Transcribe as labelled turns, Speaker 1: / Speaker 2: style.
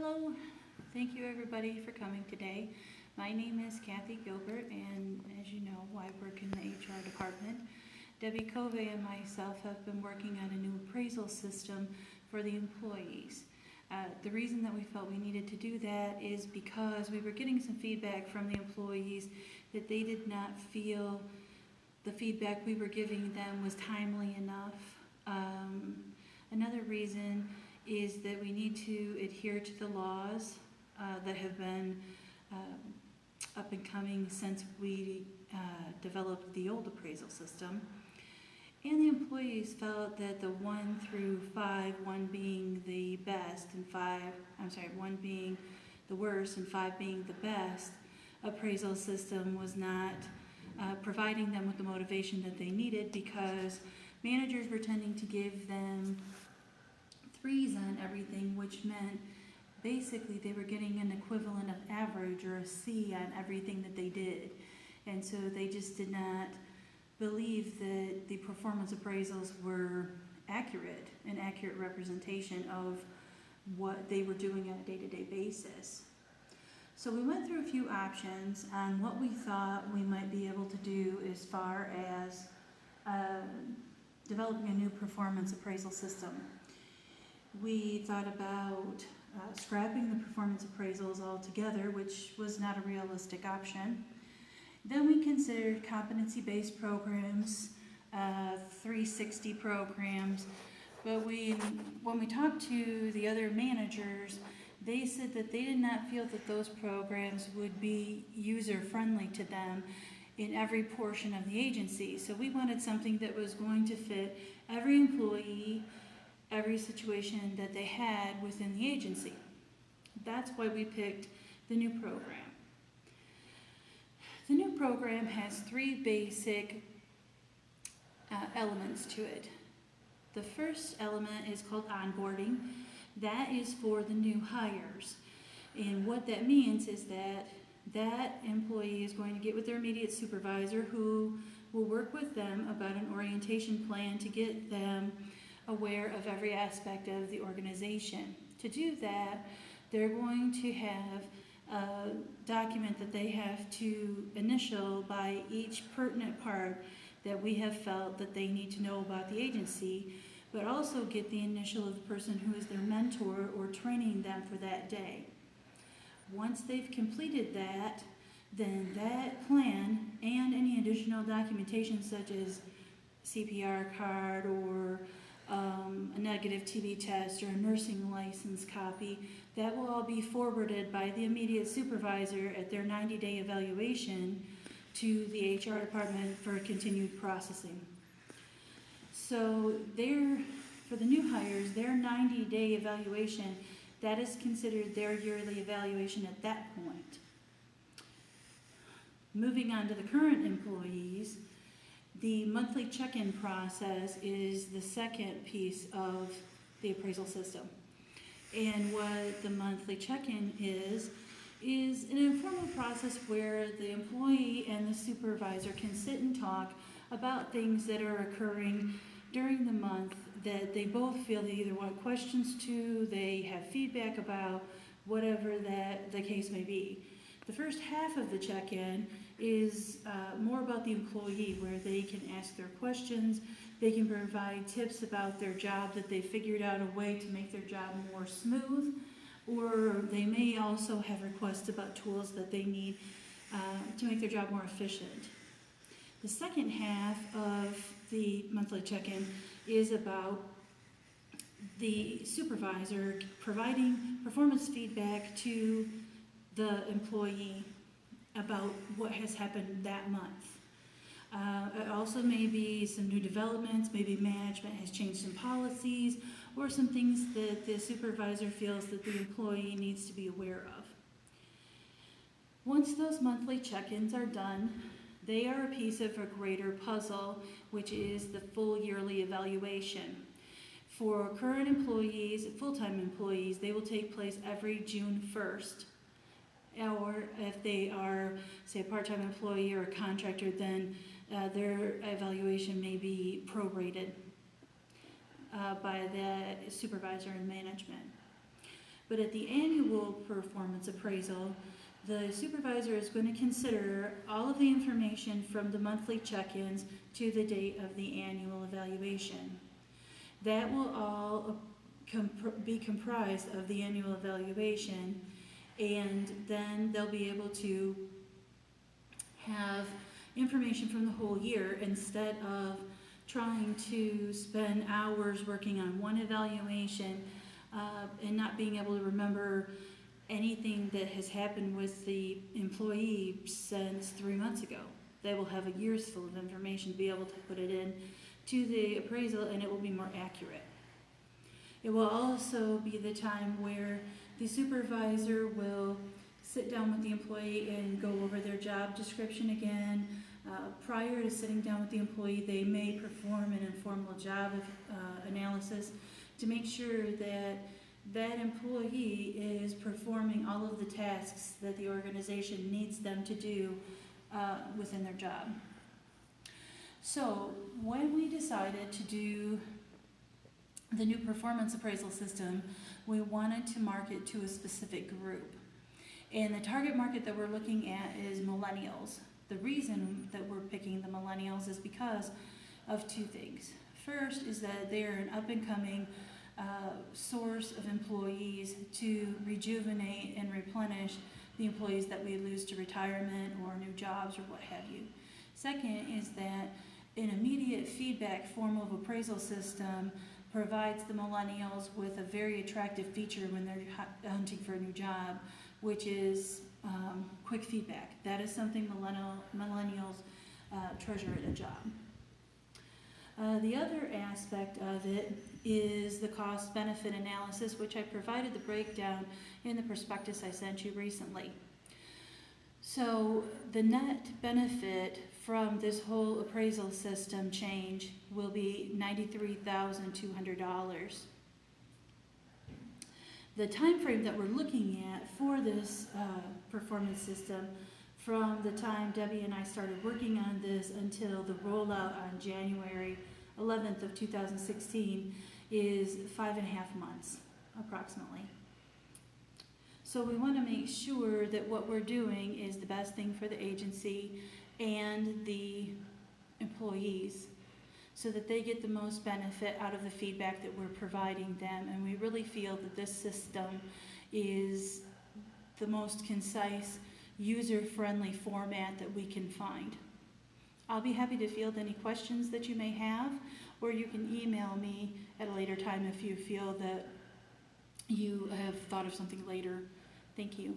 Speaker 1: Hello, thank you everybody for coming today. My name is Kathy Gilbert, and as you know, I work in the HR department. Debbie Covey and myself have been working on a new appraisal system for the employees. The reason that we felt we needed to do that is because we were getting some feedback from the employees that they did not feel the feedback we were giving them was timely enough. Another reason is that we need to adhere to the laws that have been up and coming since we developed the old appraisal system. And the employees felt that the 1 through 5, 1 being the best and 1 being the worst and 5 being the best, appraisal system was not providing them with the motivation that they needed, because managers were tending to give them 3s on everything, which meant basically they were getting an equivalent of average or a C on everything that they did. And so they just did not believe that the performance appraisals were an accurate representation of what they were doing on a day-to-day basis. So we went through a few options on what we thought we might be able to do as far as developing a new performance appraisal system. We thought about scrapping the performance appraisals altogether, which was not a realistic option. Then we considered competency-based programs, 360 programs, but when we talked to the other managers, they said that they did not feel that those programs would be user-friendly to them in every portion of the agency. So we wanted something that was going to fit every employee, every situation that they had within the agency. That's why we picked the new program. The new program has 3 basic elements to it. The first element is called onboarding. That is for the new hires. And what that means is that that employee is going to get with their immediate supervisor, who will work with them about an orientation plan to get them aware of every aspect of the organization. To do that, they're going to have a document that they have to initial by each pertinent part that we have felt that they need to know about the agency, but also get the initial of the person who is their mentor or training them for that day. Once they've completed that, then that plan and any additional documentation such as CPR card or a negative TB test or a nursing license copy, that will all be forwarded by the immediate supervisor at their 90-day evaluation to the HR department for continued processing. So for the new hires, their 90-day evaluation, that is considered their yearly evaluation at that point. Moving on to the current employees, the monthly check-in process is the second piece of the appraisal system. And what the monthly check-in is an informal process where the employee and the supervisor can sit and talk about things that are occurring during the month that they both feel they either want questions to, they have feedback about, whatever that the case may be. The first half of the check-in is more about the employee, where they can ask their questions, they can provide tips about their job that they figured out a way to make their job more smooth, or they may also have requests about tools that they need to make their job more efficient. The second half of the monthly check-in is about the supervisor providing performance feedback to the employee about what has happened that month. It also may be some new developments, maybe management has changed some policies, or some things that the supervisor feels that the employee needs to be aware of. Once those monthly check-ins are done, they are a piece of a greater puzzle, which is the full yearly evaluation. For current employees, full-time employees, they will take place every June 1st. Or if they are, say, a part-time employee or a contractor, then their evaluation may be prorated by the supervisor and management. But at the annual performance appraisal, the supervisor is going to consider all of the information from the monthly check-ins to the date of the annual evaluation. That will all be comprised of the annual evaluation, and then they'll be able to have information from the whole year instead of trying to spend hours working on one evaluation and not being able to remember anything that has happened with the employee since 3 months ago. They will have a year's full of information to be able to put it in to the appraisal, and it will be more accurate. It will also be the time where the supervisor will sit down with the employee and go over their job description again. Prior to sitting down with the employee, they may perform an informal job analysis to make sure that that employee is performing all of the tasks that the organization needs them to do within their job. So when we decided to do the new performance appraisal system, we wanted to market to a specific group. And the target market that we're looking at is millennials. The reason that we're picking the millennials is because of two things. First is that they're an up-and-coming source of employees to rejuvenate and replenish the employees that we lose to retirement or new jobs or what have you. Second is that an immediate feedback form of appraisal system provides the millennials with a very attractive feature when they're hunting for a new job, which is quick feedback. That is something millennials treasure in a job. The other aspect of it is the cost-benefit analysis, which I provided the breakdown in the prospectus I sent you recently. So the net benefit from this whole appraisal system change will be $93,200. The time frame that we're looking at for this performance system, from the time Debbie and I started working on this until the rollout on January 11th of 2016, is 5.5 months approximately. So we want to make sure that what we're doing is the best thing for the agency and the employees, so that they get the most benefit out of the feedback that we're providing them. And we really feel that this system is the most concise, user-friendly format that we can find. I'll be happy to field any questions that you may have, or you can email me at a later time if you feel that you have thought of something later. Thank you.